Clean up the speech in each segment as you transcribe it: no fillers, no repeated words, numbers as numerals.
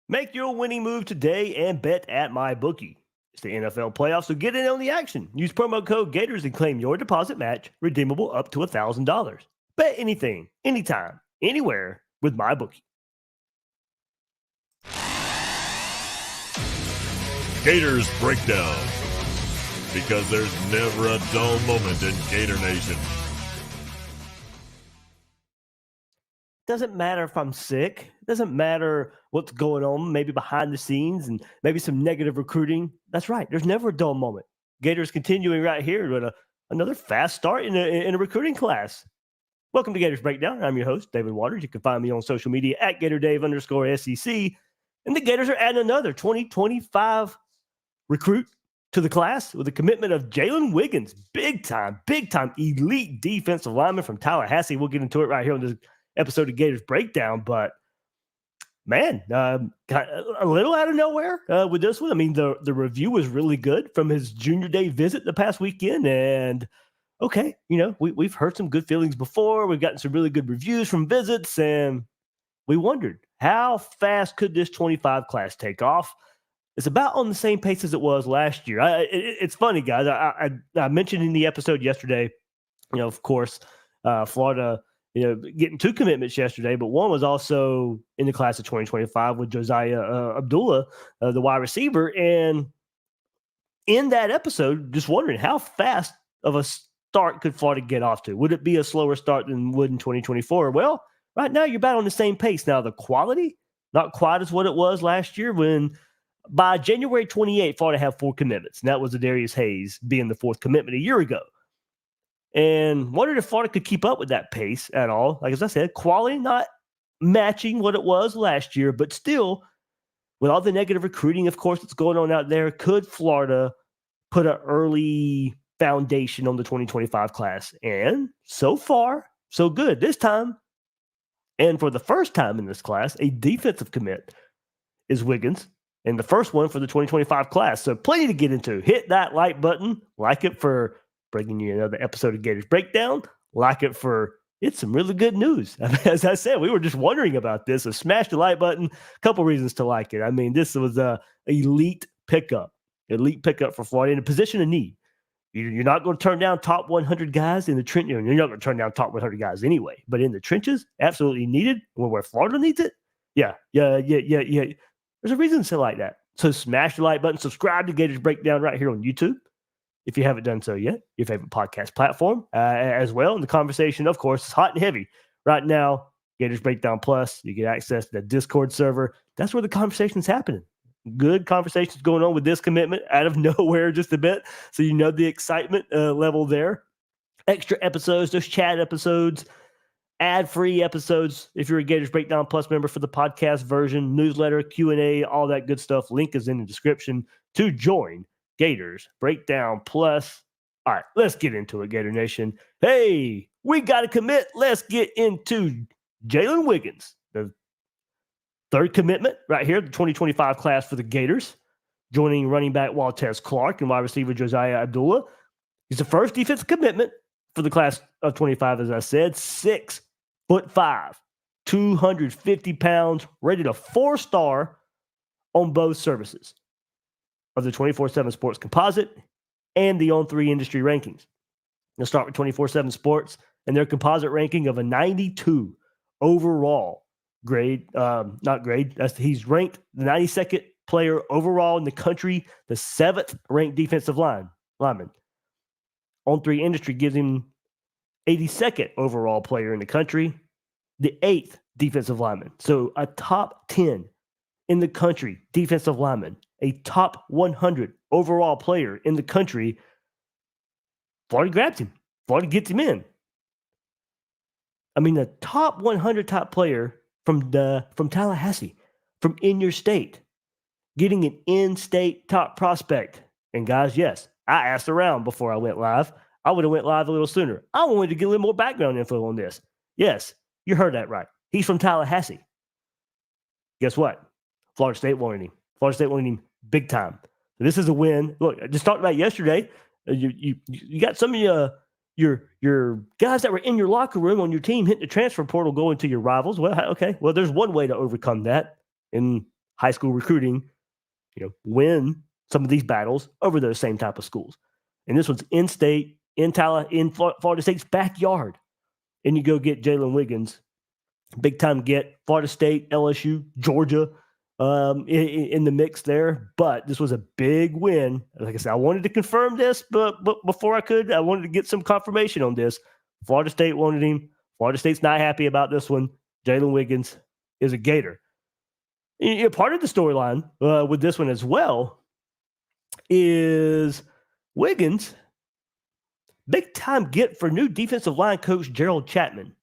Make your winning move today and bet at MyBookie. It's the NFL playoffs, so get in on the action. Use promo code Gators and claim your deposit match, redeemable up to $1,000. Bet anything, anytime, anywhere with MyBookie. Gators Breakdown, because there's never a dull moment in Gator Nation. Doesn't matter if I'm sick. Doesn't matter what's going on, maybe behind the scenes and maybe some negative recruiting. That's right. There's never a dull moment. Gators continuing right here with another fast start in a recruiting class. Welcome to Gators Breakdown. I'm your host, David Waters. You can find me on social media at GatorDave_SEC. And the Gators are adding another 2025 recruit to the class with the commitment of Jalen Wiggins, big time elite defensive lineman from Tallahassee. We'll get into it right here on this episode of Gators Breakdown, but man, a little out of nowhere with this one. I mean, the review was really good from his junior day visit the past weekend, and okay, we've heard some good feelings before. We've gotten some really good reviews from visits, and we wondered how fast could this 25 class take off. It's about on the same pace as it was last year. It's funny, guys. I mentioned in the episode yesterday, of course, Florida, getting two commitments yesterday, but one was also in the class of 2025 with Josiah Abdullah, the wide receiver. And in that episode, just wondering how fast of a start could Florida get off to? Would it be a slower start than would in 2024? Well, right now you're about on the same pace. Now, the quality, not quite as what it was last year when by January 28th, Florida had 4 commitments. And that was Darius Hayes being the 4th commitment a year ago. And wondered if Florida could keep up with that pace at all. Like, as I said, quality not matching what it was last year, but still, with all the negative recruiting, of course, that's going on out there, could Florida put an early foundation on the 2025 class? And so far, so good. This time, and for the first time in this class, a defensive commit is Wiggins, and the first one for the 2025 class. So plenty to get into. Hit that like button, like it for bringing you another episode of Gators Breakdown, like it for it's some really good news. As I said, we were just wondering about this. So smash the like button. A couple reasons to like it. I mean, this was a elite pickup for Florida in a position of need. You're not going to turn down top 100 guys in the trench. You're not going to turn down top 100 guys anyway. But in the trenches, absolutely needed. Where Florida needs it, yeah. There's a reason to like that. So smash the like button. Subscribe to Gators Breakdown right here on YouTube if you haven't done so yet. Your favorite podcast platform as well. And the conversation, of course, is hot and heavy right now. Gators Breakdown Plus. You get access to the Discord server. That's where the conversation is happening. Good conversations going on with this commitment out of nowhere just a bit. So you know the excitement level there. Extra episodes, those chat episodes, ad-free episodes if you're a Gators Breakdown Plus member for the podcast version, newsletter, Q&A, all that good stuff. Link is in the description to join Gators Breakdown Plus. All right, let's get into it, Gator Nation. Hey, we got to commit. Let's get into Jalen Wiggins, the third commitment right here, the 2025 class for the Gators, joining running back Waltez Clark and wide receiver Josiah Abdullah. He's the first defensive commitment for the class of 25, as I said, 6'5", 250 pounds, rated a 4-star on both services of the 24/7 Sports Composite and the On3 industry rankings. Let's start with 24/7 Sports and their composite ranking of a 92 overall grade. Not grade. He's ranked the 92nd player overall in the country, the 7th ranked defensive lineman. On3 industry gives him 82nd overall player in the country, the 8th defensive lineman. So a top 10 in the country defensive lineman, a top 100 overall player in the country. Florida grabs him. Florida gets him in. I mean, the top 100 top player from Tallahassee, from in your state, getting an in-state top prospect. And guys, yes, I asked around before I went live. I would have went live a little sooner. I wanted to get a little more background info on this. Yes, you heard that right. He's from Tallahassee. Guess what? Florida State wanted him. Florida State wanted him big time. So this is a win. Look, I just talked about yesterday. You got some of your guys that were in your locker room on your team hitting the transfer portal going to your rivals. Well, okay. Well, there's one way to overcome that. And high school recruiting, win some of these battles over those same type of schools. And this one's in-state, in Florida State's backyard. And you go get Jalen Wiggins, big-time get, Florida State, LSU, Georgia in the mix there. But this was a big win. Like I said, I wanted to confirm this, but before I could, I wanted to get some confirmation on this. Florida State wanted him. Florida State's not happy about this one. Jalen Wiggins is a Gator. Part of the storyline with this one as well is Wiggins, big-time get for new defensive line coach Gerald Chapman.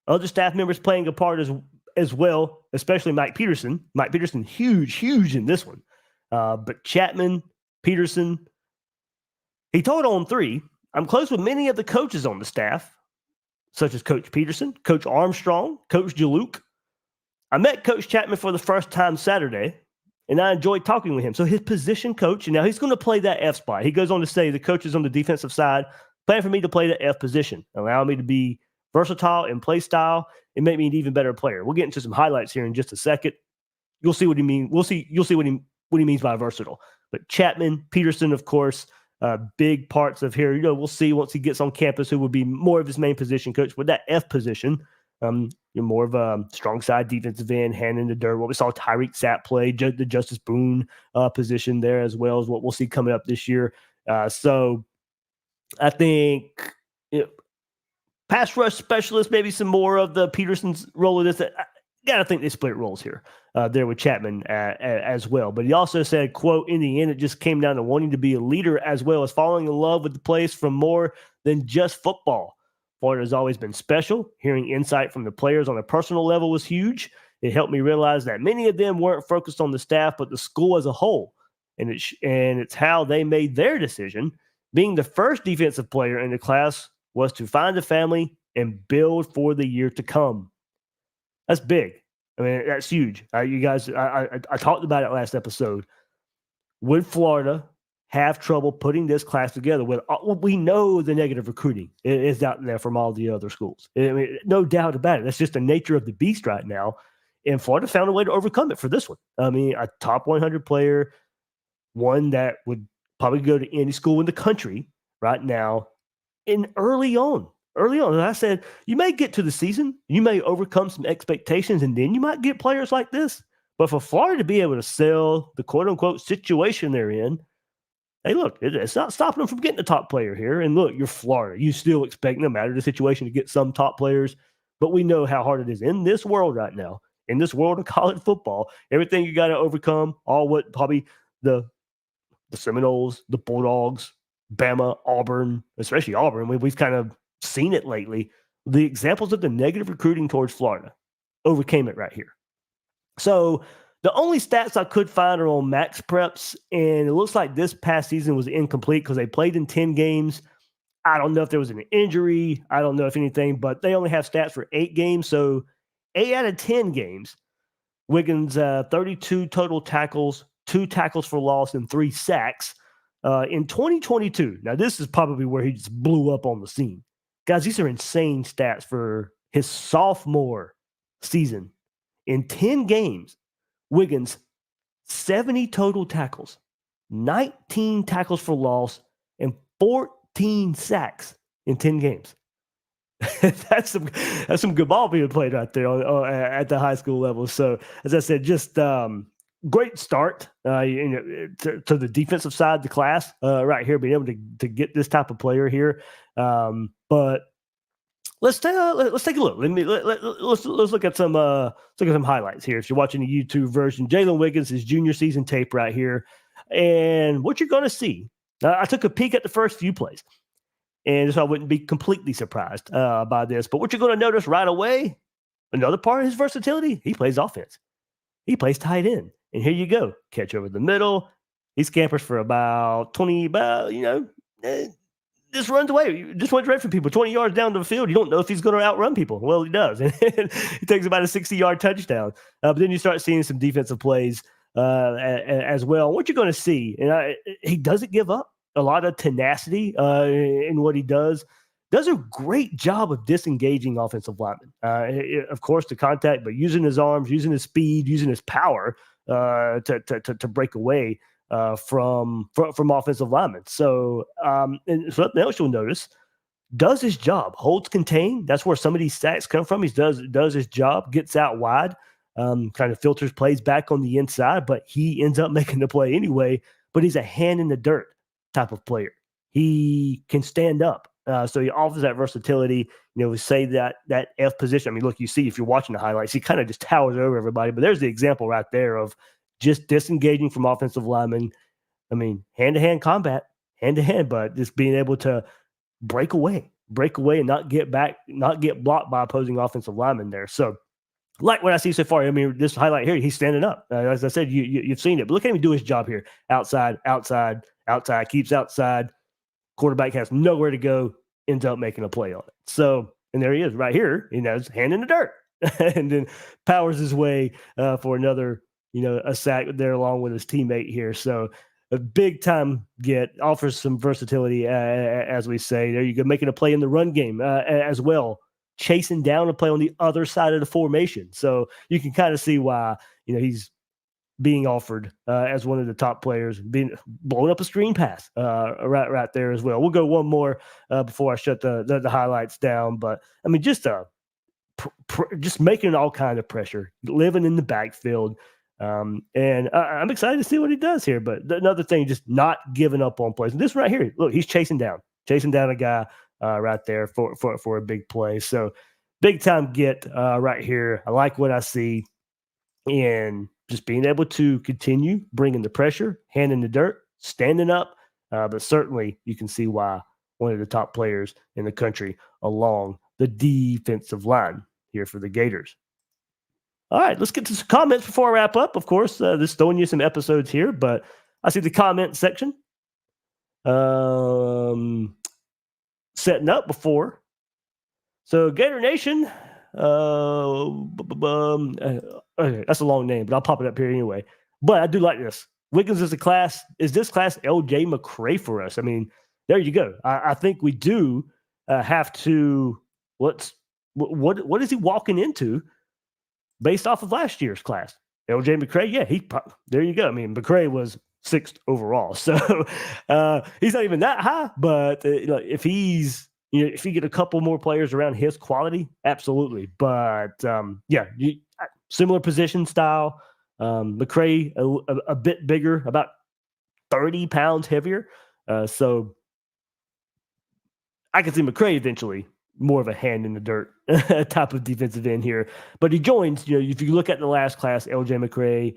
Other staff members playing a part as well, especially Mike Peterson. Mike Peterson, huge in this one. But Chapman, Peterson, he told On3, I'm close with many of the coaches on the staff, such as Coach Peterson, Coach Armstrong, Coach Jaluk. I met Coach Chapman for the first time Saturday, and I enjoyed talking with him. So his position coach, and now he's going to play that F spot. He goes on to say the coaches on the defensive side plan for me to play the F position, allow me to be versatile in play style and make me an even better player. We'll get into some highlights here in just a second. You'll see what he means. You'll see what he means by versatile. But Chapman, Peterson, of course, big parts of here. We'll see once he gets on campus who will be more of his main position coach. With that F position, more of a strong side defensive end, hand in the dirt. What we saw Tyreek Sapp play, the Justice Boone position there, as well as what we'll see coming up this year. So I think pass rush specialist, maybe some more of the Peterson's role of this. I gotta think they split roles here there with Chapman as well. But he also said, quote, in the end, it just came down to wanting to be a leader as well as falling in love with the place from more than just football. Florida has always been special. Hearing insight from the players on a personal level was huge. It helped me realize that many of them weren't focused on the staff, but the school as a whole. And it's how they made their decision. Being the first defensive player in the class was to find a family and build for the year to come. That's big. I mean, that's huge. You guys, I talked about it last episode. Would Florida have trouble putting this class together? We know the negative recruiting is out there from all the other schools. I mean, no doubt about it. That's just the nature of the beast right now. And Florida found a way to overcome it for this one. I mean, a top 100 player, one that would probably go to any school in the country right now. And early on, and I said, you may get to the season, you may overcome some expectations, and then you might get players like this. But for Florida to be able to sell the quote-unquote situation they're in, hey, look, it's not stopping them from getting a top player here. And look, you're Florida. You still expect, no matter the situation, to get some top players. But we know how hard it is in this world right now, in this world of college football. Everything you got to overcome, all what probably the Seminoles, the Bulldogs, Bama, Auburn, especially Auburn, we've kind of seen it lately. The examples of the negative recruiting towards Florida overcame it right here. So the only stats I could find are on Max Preps, and it looks like this past season was incomplete because they played in 10 games. I don't know if there was an injury. I don't know if anything, but they only have stats for 8 games. So 8 out of 10 games, Wiggins, 32 total tackles, 2 tackles for loss, and 3 sacks. In 2022, now this is probably where he just blew up on the scene. Guys, these are insane stats for his sophomore season. In 10 games, Wiggins, 70 total tackles, 19 tackles for loss, and 14 sacks in 10 games. That's some good ball being played right there at the high school level. So, as I said, just great start to the defensive side of the class right here, being able to get this type of player here. But let's take a look. Let's look at some highlights here. If you're watching the YouTube version, Jalen Wiggins' his junior season tape right here, and what you're going to see. I took a peek at the first few plays, and so I wouldn't be completely surprised by this. But what you're going to notice right away, another part of his versatility, he plays offense. He plays tight end. And here you go. Catch over the middle. He scampers for about 20, just runs away. Just runs right from people. 20 yards down the field. You don't know if he's going to outrun people. Well, he does. And he takes about a 60-yard touchdown. But then you start seeing some defensive plays as well. What you're going to see, and he doesn't give up. A lot of tenacity in what he does. Does a great job of disengaging offensive linemen. Of course, the contact, but using his arms, using his speed, using his power to break away from offensive linemen. So, and something else you'll notice, does his job, holds contain. That's where some of these sacks come from. He does his job, gets out wide, kind of filters plays back on the inside, but he ends up making the play anyway. But he's a hand in the dirt type of player. He can stand up. So he offers that versatility. We say that F position. I mean, look, you see if you're watching the highlights, he kind of just towers over everybody. But there's the example right there of just disengaging from offensive linemen. I mean, hand-to-hand combat, hand-to-hand, but just being able to break away and not get blocked by opposing offensive linemen there. So, like what I see so far, I mean, this highlight here, he's standing up. As I said, you've seen it. But look at him do his job here. Outside, keeps outside. Quarterback has nowhere to go, ends up making a play on it. So, and there he is right here. His hand in the dirt. And then powers his way for another, a sack there along with his teammate here. So, a big time get, offers some versatility, as we say. There you go, making a play in the run game as well, chasing down a play on the other side of the formation. So you can kind of see why he's being offered as one of the top players, being blowing up a screen pass right there as well. We'll go one more before I shut the highlights down. But I mean, just making all kind of pressure, living in the backfield. And I'm excited to see what he does here. But another thing, just not giving up on plays. And this right here, look, he's chasing down a guy right there for a big play. So big time get right here. I like what I see, and just being able to continue bringing the pressure, hand in the dirt, standing up. But certainly you can see why one of the top players in the country along the defensive line here for the Gators. All right, let's get to some comments before I wrap up. Of course, just throwing you some episodes here, but I see the comment section setting up before. So, Gator Nation, okay, that's a long name, but I'll pop it up here anyway. But I do like this. Wiggins is this class LJ McCray for us? I mean, there you go. I think we do have to. What is he walking into? Based off of last year's class, LJ McCray, yeah, there you go. I mean, McCray was 6th overall, so he's not even that high. But if if you get a couple more players around his quality, absolutely. But similar position style. McCray a bit bigger, about 30 pounds heavier. So I can see McCray eventually more of a hand in the dirt type of defensive end here. But he joins, if you look at the last class, LJ McCray,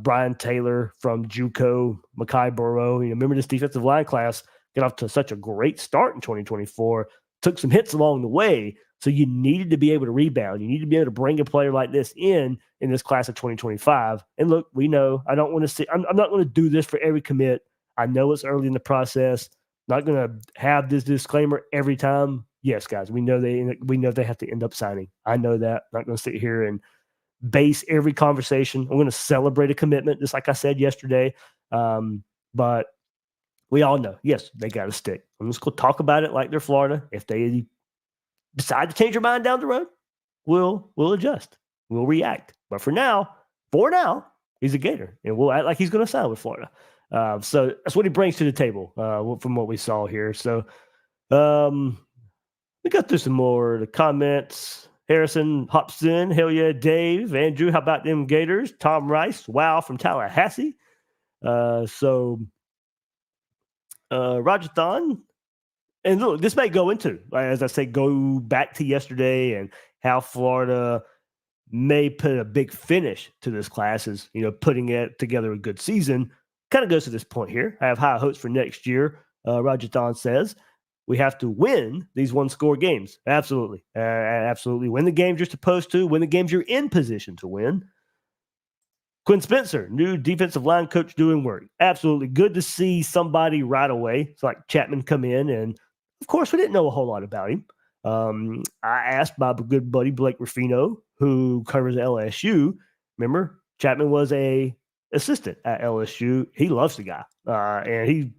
Brian Taylor from JUCO, Mekhi Burrow, remember this defensive line class got off to such a great start in 2024, took some hits along the way. So you needed to be able to rebound. You need to be able to bring a player like this in this class of 2025. And look, we know I'm not going to do this for every commit. I know it's early in the process. Not going to have this disclaimer every time. Yes, guys, we know they have to end up signing. I know that. I'm not going to sit here and base every conversation. I'm going to celebrate a commitment, just like I said yesterday. But we all know, yes, they got to stick. I'm just going to talk about it like they're Florida. If they decide to change their mind down the road, we'll adjust. We'll react. But for now, he's a Gator, and we'll act like he's going to sign with Florida. So that's what he brings to the table from what we saw here. So we got through some more of the comments. Harrison hops in. Hell yeah, Dave. Andrew, how about them Gators? Tom Rice. Wow, from Tallahassee. Roger Thon. And look, this may go into, as I say, go back to yesterday and how Florida may put a big finish to this class as, putting it together a good season. Kind of goes to this point here. I have high hopes for next year. Roger Thon says, we have to win these one-score games. Absolutely. Absolutely. Win the games you're supposed to. Win the games you're in position to win. Quinn Spencer, new defensive line coach doing work. Absolutely. Good to see somebody right away. It's like Chapman come in, and, of course, we didn't know a whole lot about him. I asked my good buddy Blake Ruffino, who covers LSU. Remember, Chapman was a assistant at LSU. He loves the guy, and he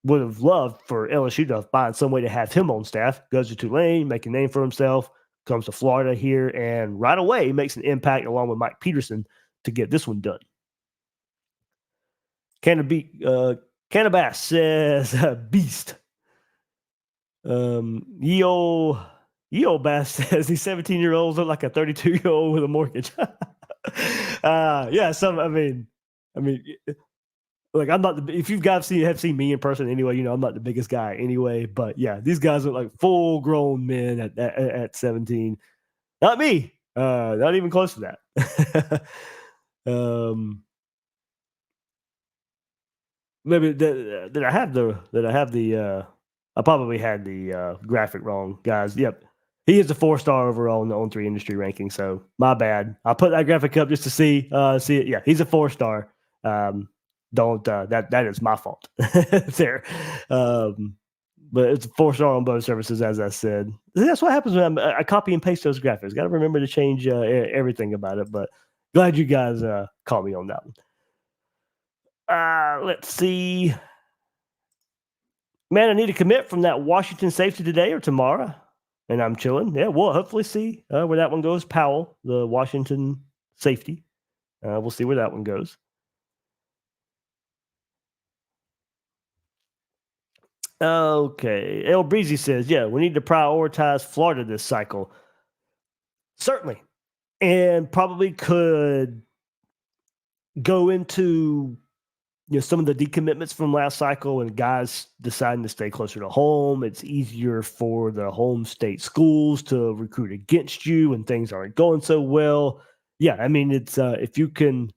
would have loved for LSU to find some way to have him on staff. Goes to Tulane, make a name for himself, comes to Florida here, and right away makes an impact along with Mike Peterson to get this one done. Cannabis says beast. Yeo Bass says these 17-year-olds look like a 32-year-old with a mortgage. Like I'm not if you guys have seen me in person anyway, I'm not the biggest guy anyway. But yeah, these guys look like full-grown men at 17. Not me. Not even close to that. Maybe that I have the I probably had the graphic wrong, guys. Yep. He is a 4-star overall in the On3 industry ranking, so my bad. I put that graphic up just to see it. Yeah, he's a 4-star. That is my fault there. But it's a 4-star on both services, as I said. That's what happens when I copy and paste those graphics. Got to remember to change everything about it. But glad you guys caught me on that one. Let's see. Man, I need to commit from that Washington safety today or tomorrow, and I'm chilling. Yeah, we'll hopefully see where that one goes. Powell, the Washington safety. We'll see where that one goes. Okay. El Breezy says, yeah, we need to prioritize Florida this cycle. Certainly. And probably could go into some of the decommitments from last cycle and guys deciding to stay closer to home. It's easier for the home state schools to recruit against you when things aren't going so well. Yeah, I mean, it's if you can.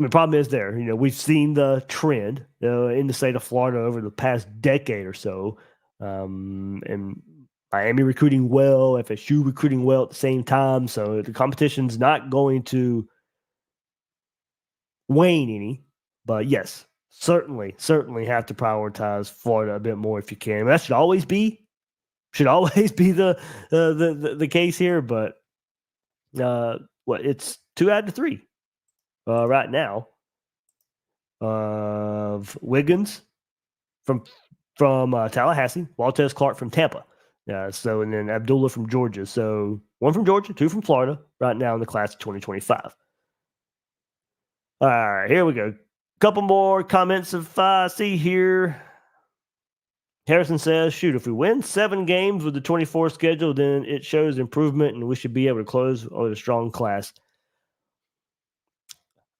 The problem is there. We've seen the trend in the state of Florida over the past decade or so, and Miami recruiting well, FSU recruiting well at the same time. So the competition's not going to wane any. But yes, certainly have to prioritize Florida a bit more if you can. That should always be the case here. But it's 2 out of 3. Right now, of Wiggins from Tallahassee, Waltez Clark from Tampa, and then Abdullah from Georgia. So 1 from Georgia, 2 from Florida. Right now in the class of 2025. All right, here we go. Couple more comments if I see here. Harrison says, "Shoot, if we win 7 games with the 24 schedule, then it shows improvement, and we should be able to close with a strong class."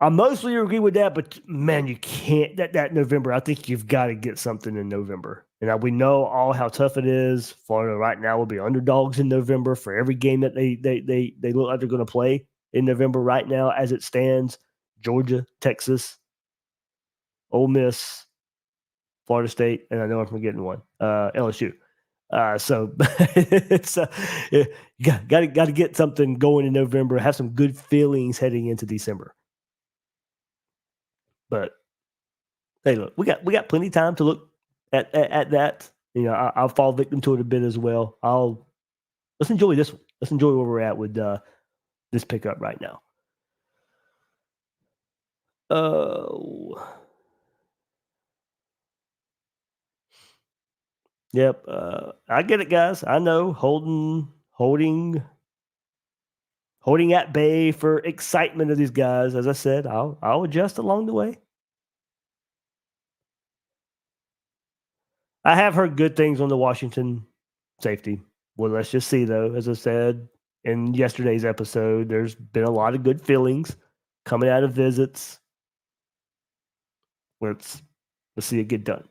I mostly agree with that, but man, you can't. That November, I think you've got to get something in November. And we know all how tough it is. Florida right now will be underdogs in November for every game that they look like they're going to play in November right now as it stands. Georgia, Texas, Ole Miss, Florida State, and I know I'm forgetting one, LSU. So it's you got to get something going in November. Have some good feelings heading into December. But hey, look, we got plenty of time to look at that. I'll fall victim to it a bit as well. Let's enjoy this one. Let's enjoy where we're at with this pickup right now. Yep. I get it, guys. I know holding at bay for excitement of these guys. As I said, I'll adjust along the way. I have heard good things on the Washington safety. Well, let's just see, though. As I said in yesterday's episode, there's been a lot of good feelings coming out of visits. Let's see it get done.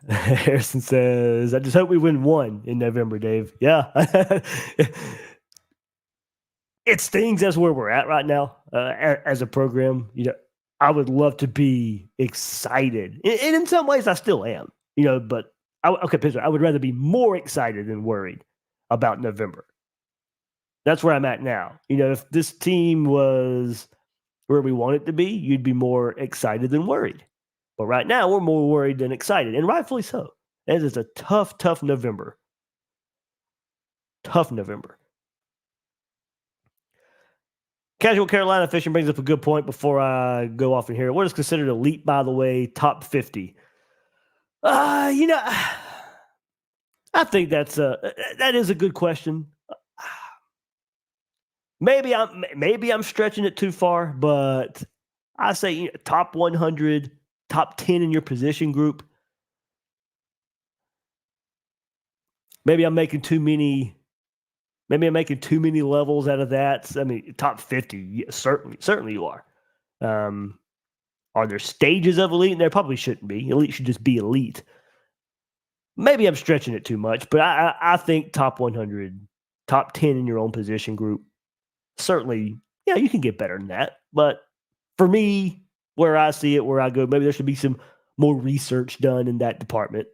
Harrison says, "I just hope we win 1 in November, Dave." Yeah. It stings as where we're at right now as a program. I would love to be excited. And in some ways, I still am. But I would rather be more excited than worried about November. That's where I'm at now. If this team was where we want it to be, you'd be more excited than worried. But right now, we're more worried than excited, and rightfully so. It is a tough November. Tough November. Casual Carolina Fishing brings up a good point before I go off in here. What is considered elite, by the way, top 50? I think that is a good question. Maybe I'm stretching it too far, but I say top 100, top 10 in your position group. Maybe I'm making too many levels out of that. I mean, top 50, certainly you are. Are there stages of elite? And there probably shouldn't be. Elite should just be elite. Maybe I'm stretching it too much, but I think top 100, top 10 in your own position group. Certainly, yeah, you can get better than that. But for me, where I see it, where I go, maybe there should be some more research done in that department.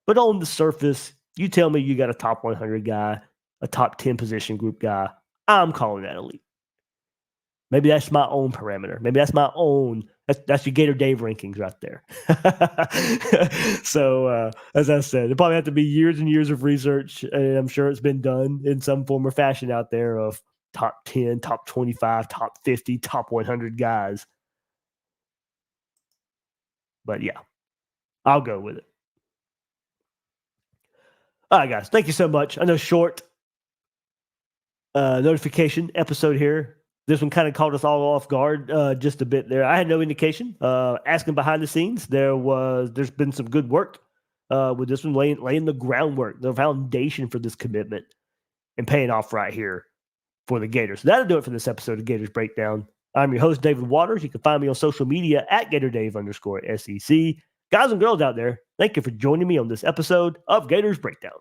But on the surface, you tell me you got a top 100 guy, a top 10 position group guy, I'm calling that elite. Maybe that's my own parameter. Maybe that's my own. That's your Gator Dave rankings right there. So, as I said, it probably have to be years and years of research, and I'm sure it's been done in some form or fashion out there of top 10, top 25, top 50, top 100 guys. But yeah, I'll go with it. All right, guys. Thank you so much. I know short notification episode here. This one kind of caught us all off guard just a bit there. I had no indication. Asking behind the scenes, there's been some good work with this one, laying the groundwork, the foundation for this commitment, and paying off right here for the Gators. So that'll do it for this episode of Gators Breakdown. I'm your host, David Waters. You can find me on social media at GatorDave_SEC. Guys and girls out there, thank you for joining me on this episode of Gators Breakdown.